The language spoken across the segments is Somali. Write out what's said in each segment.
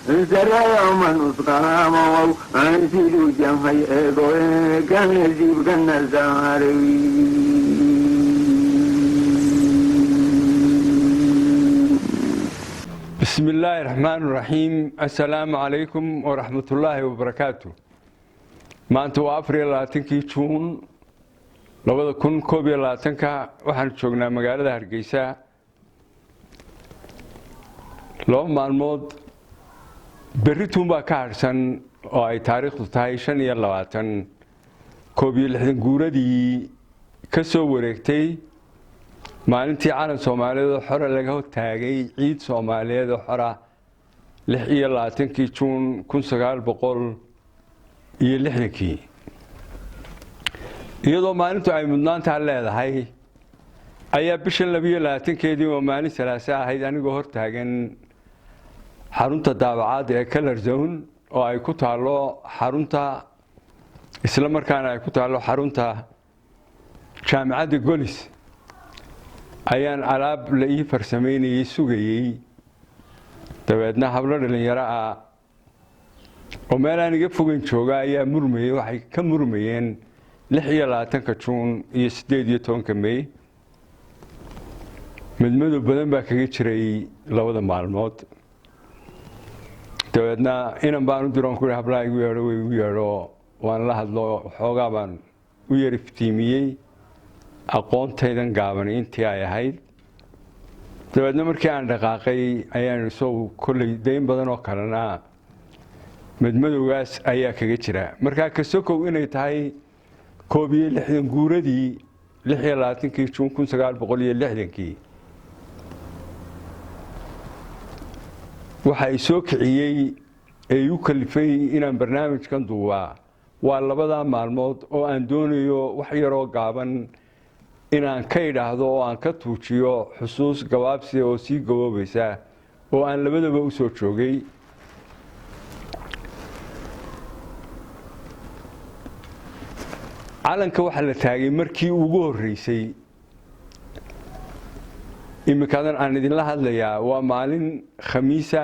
سرى من أسقام وأنسلوا جمعي كان يجيب كان الزهري بسم الله الرحمن الرحيم السلام عليكم ورحمة الله وبركاته ما أنتوا أفريل لاتنكي تشون لو كن كوبي لاتنكا وحن شغنا مقالة هرقيسة لو معلومات بريتهم بكارسن أو أي تاريخ تايشن يلواتن كوبي لحدن جورة دي كسو ورقتي maalintii calan Soomaaliyeed xora laga taagay ciid Soomaaliyeed xora 26 Juun 1960 iyadoo maalintu ay mudnaanta leedahay ayaa bishan 22keedii oo maalin salaasa ahayd anigoo hor taagan xarunta daabacaad ee Color Zone oo ay ku taalo xarunta isla markaana ay ku taalo xarunta jaamacadda Golis ayaan alaab la ii farsameynayay sugayay dabeedna hablo dhalinyaro ah oo meel aan iga fogeyn jooga ayaa murmayay waxay ka murmayeen 26 Juun iyo 18 May midmado badan baa kaga jiray labada maalmood dabeedna inaan baan u diroon ku hablaha igu yeero waan la hadlo xoogaa baan u yar iftiimiyay aqoontaydan gaaban intii ay ahayd dabeedna markii aan dhaqaaqay ayaan soo kulay deyn badan oo kalena madmadowgaas ayaa kaga jira marka ka sokow inay tahay 60 guuradii 26 Juun 1960 waxa ay soo kiciyay ee u kalifay inaan barnaamijkan duubaa waa labada maalmood oo aan doonayo wax yar oo gaaban inaan ka idhaahdo oo aan ka tuujiyo xusuus gabaabsi oo sii gaboobaysa oo aan labadaba u soo joogay calanka waxa la taagay markii ugu horeysay imikadan aan idin la hadlayaa waa maalin khamiisa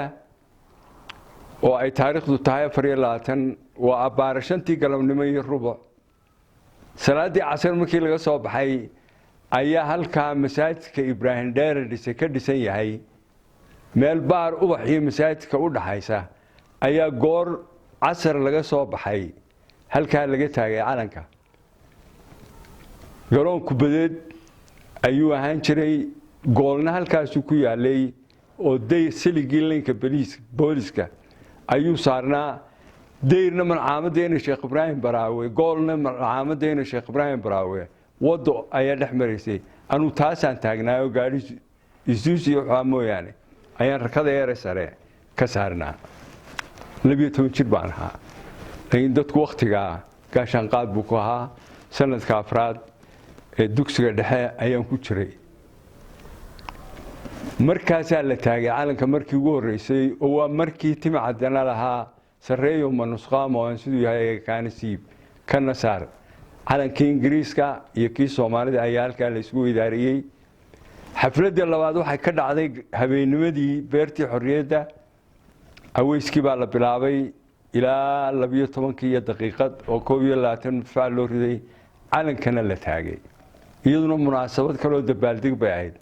oo ay taariikhdu tahay 24 waa abaarashantii galabnimo iyo rubuc salaadii casar markii laga soo baxay ayaa halka masaajidka Ibrahim Dheeradhise ka dhisan yahay meel baar ubax iyo masaajidka u dhaxaysa ayaa goor casar laga soo baxay halka laga taagay calanka garoon kubadeed ayuu ahaan jiray goolna halkaas ku yaalay oo day siligii linka booliska ayuu saarnaa deyrna malcaamadeyna Sheekh Ibrahim Baraawe goolna malcaamadeyna Sheekh Ibrahim Baraawe wado ayaa dhaxmareysay anu taasaan taagnaayo gaari isuusi waxa mooyaane ayaan rakada yar sare ka saarnaa 12 jir baan ahaa in dadku waqtiga gaashan qaad buu ku ahaa sanadka afraad ee dugsiga dhexe ayaan ku jiray markaas la taagay calanka markii ugu horeysay oo waa markii timcadana lahaa sareeyo manusqaam oo sidoo yahay kaanisiib kana saar calankii Ingiriiska iyo kii Soomaalida ayaa halka la isku idaariyay xafladda labaad waxay ka dhacday habeennimadii beertii xorriyadda aweyskii baa la bilaabay ilaa 12 daqiiqad oo 22 faal loo riday calankana la taagay iyaduna munaasabad kale oo dabaaldeg bay ahayd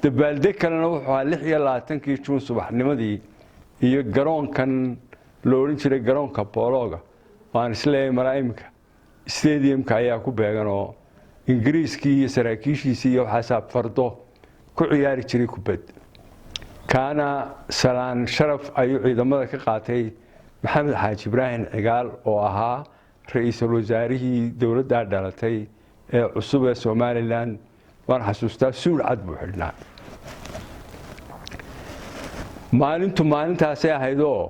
dabaaldeg kalena wuxuu ahaa 26 Juun subaxnimadii iyo garoonkan loo oran jiray garoonka Boologa waan isleeyahay malaa'imka stadiumka ayaa ku beegan oo Ingiriiskii iyo saraakiishiisii iyo xasaab fardo ku ciyaari jiray kubad kaana salaan sharaf ayuu ciidamada ka qaatay Maxamed Xaaji Ibraahim Cigaal oo ahaa ra'iisul wasaarihii dawladda dhalatay ee cusub ee Soomaaliland waan xasuustaa suul cad buu xidhnaa maalintaas ay ahayd oo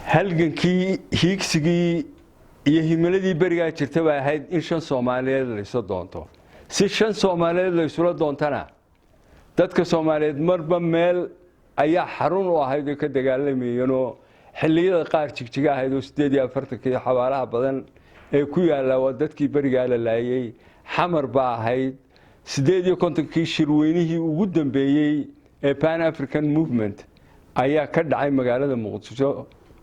halgankii hiigsigii iyo himiladii bariga jirtay bay ahayd in 5 Soomaaliyeed la isu doonto si 5 Soomaaliyeed la isula doontana dadka Soomaaliyeed marba meel ayaa xarun u ahayd ka dagaalamayeen oo xilliyada qaar jigjiga ahayd oo 48 xawaaraha badan ee ku yaala wadadkii bariga la laayay xamar baa ahayd 58 shirweynihii ugu dambeeyay ee Pan African Movement ayaa ka dhacay magaalada Muqdisho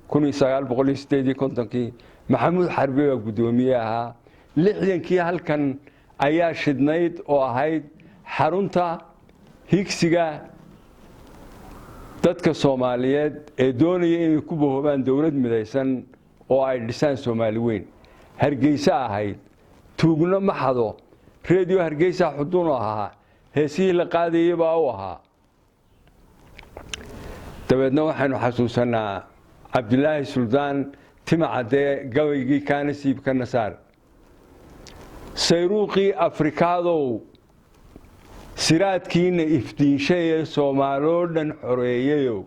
1958 maxamuud xarbi oo gudoomiye ahaa 60kii halkan ayaa shidnayd oo ahayd xarunta higsiga dadka Soomaaliyeed ee doonaya inay ku boobaan dawlad midaysan oo ay dhisaan Soomaali weyn Hargeysa ahayd tuugna ma xado radio Hargeysa xudun ahaa heesii la qaadayay baa u ahaa dabeedna waxaanu xasuusanaa Abdullaahi Suldaan timacade gawaygii kaanasiib ka nasaar sayruuqii Afrikaado siraadkiina iftiinshay Soomaalioo dhan xoreeyayo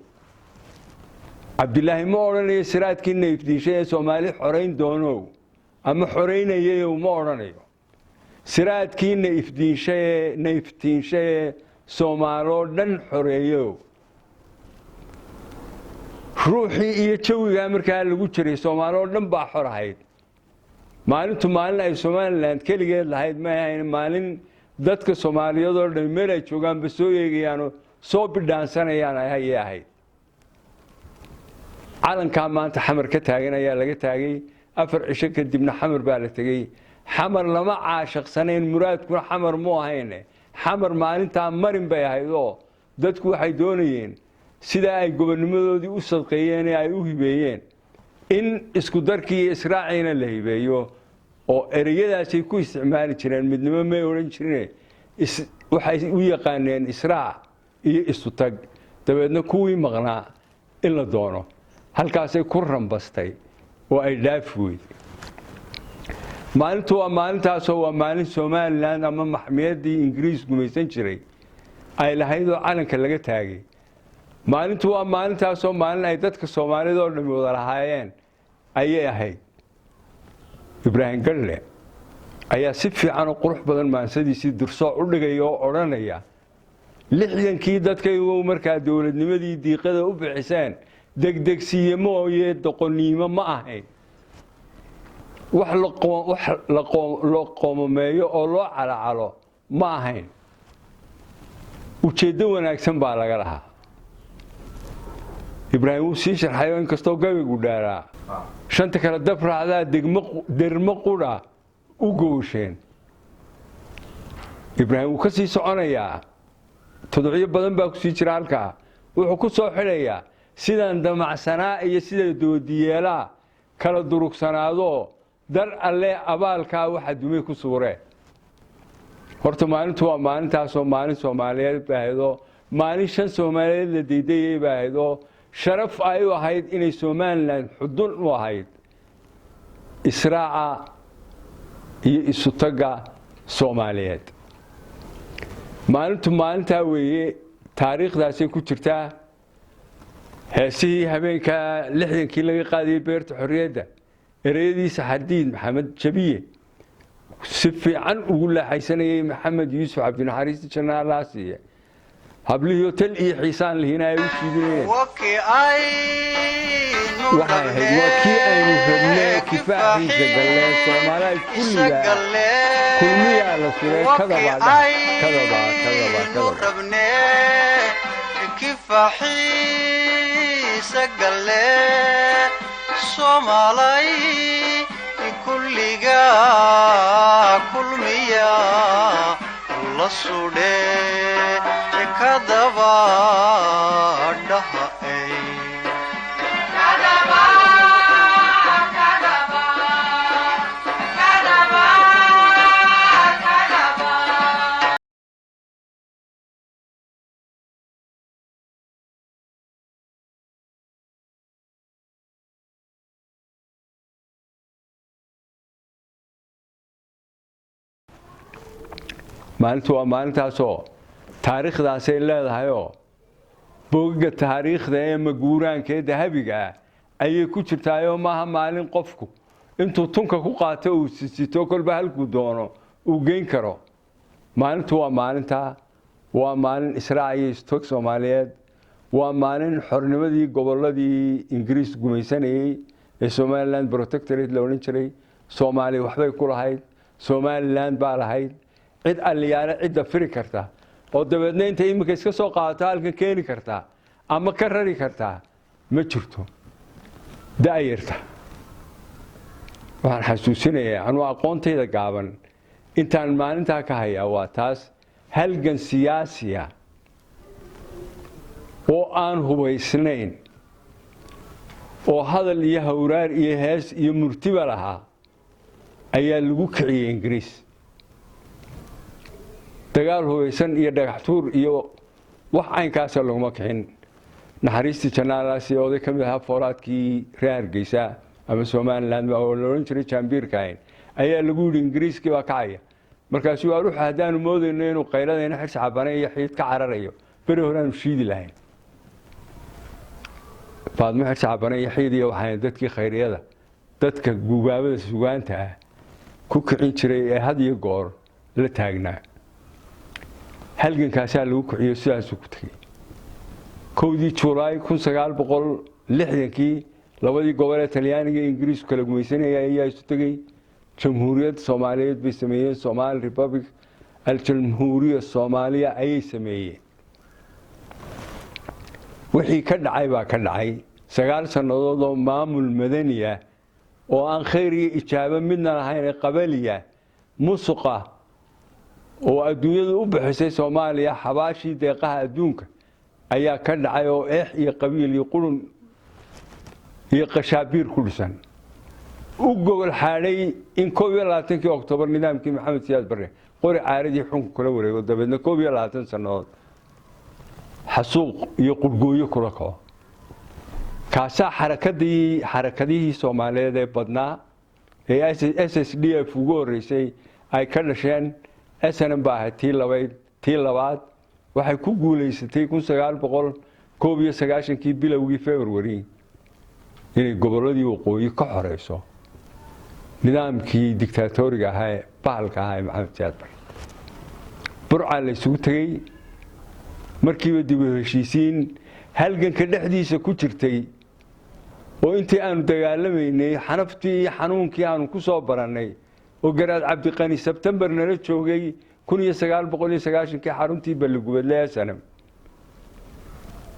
Abdullaahi ma oranayo siraadkiina iftiinshay Soomaali xoreyn doono ama xoreynayo ma oranayo siraadkiina iftiinshay Soomaalioo dhan xoreeyayo ruuxii iyo jawiga markaa lagu jiray Soomaalioo dhan baa xor ahayd maalintu maalin ay Somaliland kaligeed lahayd ma ahayn maalin dadka Soomaaliyeed oo dhan meel ay joogaan ba soo eegayaan soo bidhaansanayaan ay ahayd calanka maanta xamar ka taagan ayaa laga taagay 4 cisho kadibna xamar baa la tagay xamar lama caashaqsanayn muraadkuna xamar mu ahayn xamar maalinta marin bay ahayd oo dadku waxay doonayeen sida ay gobonnimadoodii u sadqeeyeen ay u hibeeyeen in isku darkii Israaciina la hibeeyo oo ereyadaasay ku isticmaali jireen midnimo ma oran jireen waxay u yaqaaneen Israac iyo isu tag dabeedna kuwii maqnaa in la doono halkaasay ku rambastay oo ay dhaafweyd maalintu waa maalintaasoo waa maalin Somaliland ama maxmiyadii Ingiriis gumaysan jiray ay lahayd oo calanka laga taagay maalintu waa maalintaasoo maalin ay dadka Soomaaliyeed oo dhan wada lahaayeen ayay ahayd Ibrahim Galle ayaa si fiican oo qurux badan maansadiisii dursoo u dhigay oo oranaya 60kii dadkaygu markaa dawladnimadii diiqada u bixiseen degdegsiye mooyee doqonnimo ma ahayn wax la qoomameeyo oo loo calacalo ma ahayn ujeeddo wanaagsan baa laga lahaa Ibrahim uu sii sharxay in kastoo gabaygu dhaaraa shanta kala dab raacdaa dermo qura u goosheen Ibrahim uu ka sii soconayaa toddobiyo badan baa ku sii jira halka wuxuu ku soo xidhayaa sidaan damacsanaa iyo sida doodiyeela kala durugsanaado dar alle abaalka waxa dumay ku suuree horta maalintu waa maalintaasoo maalin Soomaaliyeed baahdo maalin shan Soomaaliyeed la diiday baahdo sharaf ay u ahayd inay Somaliland xudun u ahayd Israaca iyo isu taga Soomaaliyeed maalinta weeye taariikhdaasay ku jirtaa heesii habeenka 60kii laga qaadiyay beerta xorriyadda ereyadiisa xadiid maxamed jabiye si fiican ugu laaxaysanayay maxamed yuusuf cabdinaxariis janaalaasiye habliyo tal iyo xiisaan lihina ay u shiidinayeen waxay ahayd wakii aynu rabnay kifaaxiisa gallee Soomaaliya kulmiyaa la suray kadaba kifaaxiisa gallee Soomaaliya kulliga kulmiyaa la suray kadaba dhahay maalintu waa maalintaasoo taariikhdaasay leedahay oo bogga taariikhda ee maguuraanka ee dahabiga ayay ku jirtaa oo maaha maalin qofku intuu tunka ku qaato uu sito kolba halku doono uu geyn karo maalintu waa maalinta waa maalin Israaciil istok Soomaaliyeed waa maalin xornimadii goboladii Ingiriis gumaysanayay ee Somaliland protectorate la oran jiray Soomaali waxbay ku lahayd Somaliland baa lahayd cid aliyaana cid firi karta oo dabeedna inta iminka iska soo qaadato halkan keeni kartaa ama ka rari kartaa ma jirto. da'yarta waxaan xasuusinayaa anuu aqoontayda gaaban intaan maalintaa ka hayaa waa taas halgan siyaasiya oo aan hubaysnayn oo hadal iyo hawraar iyo hees iyo murtiba lahaa ayaa lagu kiciyey ingiriis. dagaal hubaysan iyo dhagax tuur iyo wax aynkaasa laguma kicin. naxariistii janaalaasi oday ka mid ahaa foolaadkii reer Hargeysa ama Somaliland oo la oran jiray Jambiirkayn ayaa lagu yiri ingiriiskii baa kacaya. markaasuu waa ruux hadaan moodayno inuu qayladayna xirsi cabanay iyo xiid ka cararayo bari horaan shiidi lahayn. faadmo xirsi cabanay iyo xiid iyo waxay dadkii khayriyada dadka guubaabada sugaanta ah ku kicin jiray ee had iyo goor la taagnaa. halgankaas lagu kiciyo sidaas ku tagay. 1 July 1960 labadii gobol ee Talyaaniga iyo Ingiriisku kala gumaysanayay ayaa isu tagay. jamhuuriyadda Soomaaliyeed bay sameeyeen, Somali Republic al-Jamhuuriyadda Soomaaliya ayay sameeyeen. wixii ka dhacay baa ka dhacay 9 sanadood oo maamul madani ah oo aan khayr iyo ijaabo midna lahayn ee qabaliya musuqa oo adduunyadu u bixisay Soomaaliya xabaashii deeqaha adduunka ayaa ka dhacay oo iyo qabiil iyo qurun iyo qashaabiir ku dhisan. u gogol xaaday in 22 Oktoobar nidaamkii Maxamed Siyaad Barre qori caaradii xunku kula wareego dabeedna 22 sanadood xasuuq iyo qurgooyo kula kaco. kaasa xarakadii Soomaaliyeed ee badnaa ee SSDF ugu horeysay ay ka dhasheen. SNM baa tii labaad waxay ku guuleysatay 1991 bilowgii February inay goboladii waqooyi ka xoreyso nidaamkii diktaatooriga ahaa ee bahalka ahaa Maxamed Siyaad Barre. burca la isugu tagay markiiba dib u heshiisiin halganka dhexdiisa ku jirtay oo intii aanu dagaalamaynay xanaftii iyo xanuunkii aanu ku soo barannay oo garaad Cabdiqani Sebtembar nala joogay 1990 xaruntii Balligubadle SNM.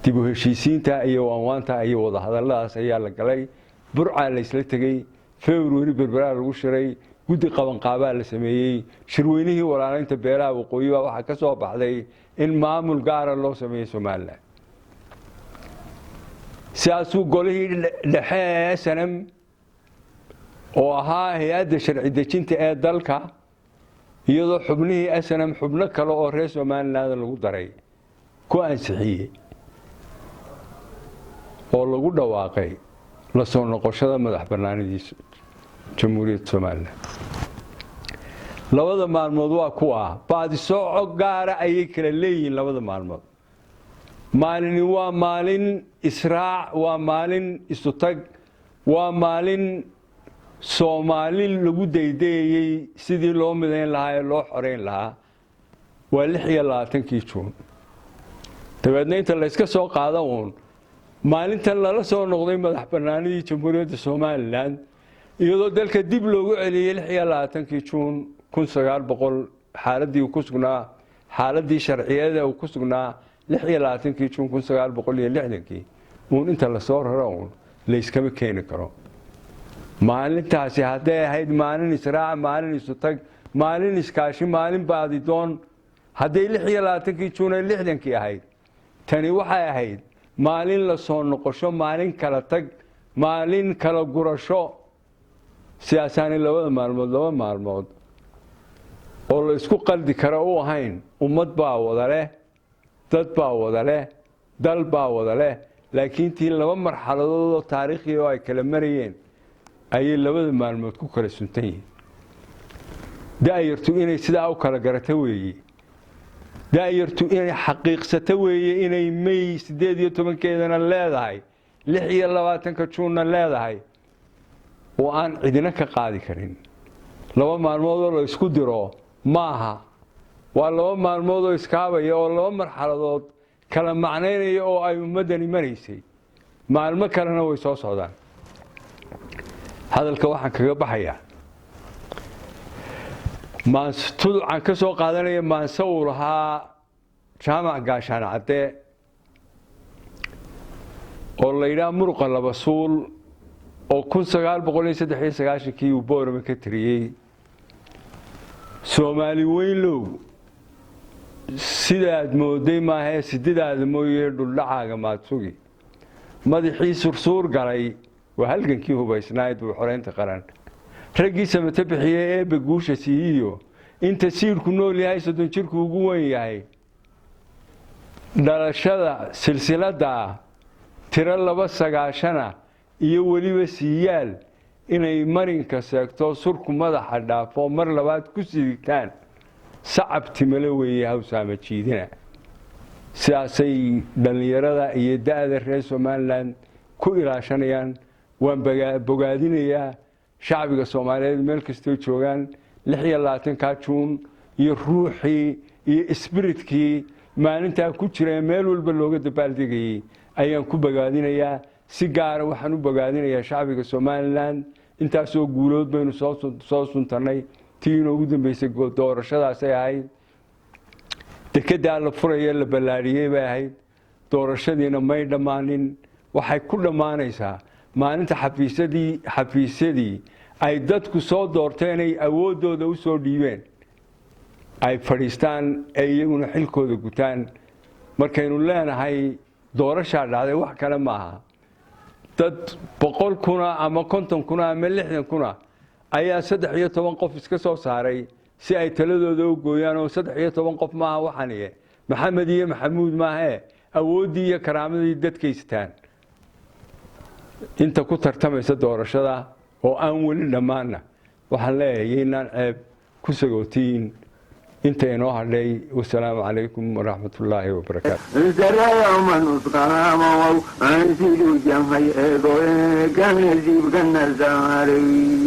dib u heshiisiinta iyo waanwaanta iyo wada hadalladaas ayaa la galay. burca la isla tagay. February Berbera lagu shiray. guddi qaban qaabaa la sameeyay. shirweynihii walaalaynta beelaha waqooyi waxa ka soo baxday in maamul gaar ah loo sameeyo Soomaaliland. siyaasuu golihii dhexe SNM oo ahaa hay'adda sharci dejinta ee dalka iyadoo xubnihii SNM xubno kale oo reer Soomaaliland lagu daray ku ansixiyay oo lagu dhawaaqay la soo noqoshada madax bannaanidii Jamhuuriyadda Soomaaliland. labada maalmood waa kuwa baadi soo gaara ayay kala leeyihiin. labada maalmood maalin waa maalin israac, waa maalin isu tag, waa maalin Soomaali lagu daydeeyay sidii loo midayn lahaa ee loo xoreyn lahaa. waa 26 Juun. dabeedna inta la iska soo qaado maalintan lala soo noqday madax bannaanidii Jamhuuriyadda Soomaaliland iyadoo dalka dib loogu celiyay 26 Juun 1900 xaaladii ku sugnaa xaaladii sharciyeed uu ku sugnaa 26 Juun 1960 inta la soo raro la iskama keeni karo. maalintaasi hadday ahayd maalin israac, maalin isu tag, maalin iskaashi, maalin baadi doon, hadday 26 Juun 60 ahayd tani waxay ahayd maalin la soo noqosho, maalin kala tag, maalin kala gurasho. siyaasaani labada maalmood oo la isku qaldi karo u ahayn. ummad baa wada leh, dad baa wada leh, dal baa wada leh, laakiin tii laba marxaladood oo taariikhi oo ay kala marayeen ayay labada maalmood ku kala suntan yihiin. da'yartu inay sidaa u kala garato weeye. da'yartu inay xaqiiqsato weeye inay May 18keedana leedahay, 26 Juunna leedahay oo aan cidina ka qaadi karin. laba maalmood oo la isku diro maaha. waa laba maalmood oo iskaabaya oo laba marxaladood kala macnaynaya oo ay ummadani maraysay. maalmo kalena way soo socdaan. hadalka waxaan kaga baxayaa maantuducan ka soo qaadanaya maansa uu lahaa jaamac gaashaan cadde oo la yidhaha muruqa laba suul oo 1993 uu boorama ka tiriyey soomaali weynlow sidaad mooday maahee sididaada mooyee dhuldhacaaga maadsugi madaxii sursuur galay waa halgankii hubaysnayd buu xoreynta qaran raggii samata bixiyey eebba guusha siiyiyo inta siirku nool yahay 30 jirku ugu weyn yahay dhalashada silsiladda tiro 290 iyo weliba siiyaal inay marinka seegto surku madaxa dhaafo mar labaad ku sidigtaan sacab timale weeye hawsaama jiidina sidaasay dhallinyarada iyo da'da reer Somaliland ku ilaashanayaan waan bogaadinayaa shacbiga Soomaaliyeed meel kastoo joogaan 26 Juun iyo ruuxii iyo spiritkii maalinta ku jiray meel walba looga dabaaldegay ayaan ku bogaadinayaa si gaar ah waxaan u bogaadinayaa shacbiga Somaliland intaasoo guulood baynu soo suntanay tiino ugu dambeysay doorashadaas ay ahayd dekada la furayay la balaariyay bay ahayd doorashadiina may dhamaanin waxay ku dhamaanaysaa maalinta xafiisyadii ay dadku soo doorteen ay awoodooda u soo dhiibeen ay fadhiistaan ay iyaguna xilkooda gutaan markaynu leenahay doorasha dhacday wax kale maaha dad 100 kuna ama 50 kuna ama 60 kuna ayaa 13 qof iska soo saaray si ay taladooda u gooyaan oo 13 qof maaha waxaniye maxamed iyo maxamuud maahe awoodii iyo karaamadii dadkaystaan inta ku tartamaysa doorashada oo aan weli dhamaana waxaan leeyahay inaan ceeb ku sagootiin انت انو هدي والسلام عليكم ورحمه الله وبركاته زرع من اسقام او انسي جو جام هي ايغو كان يجيب كان زاري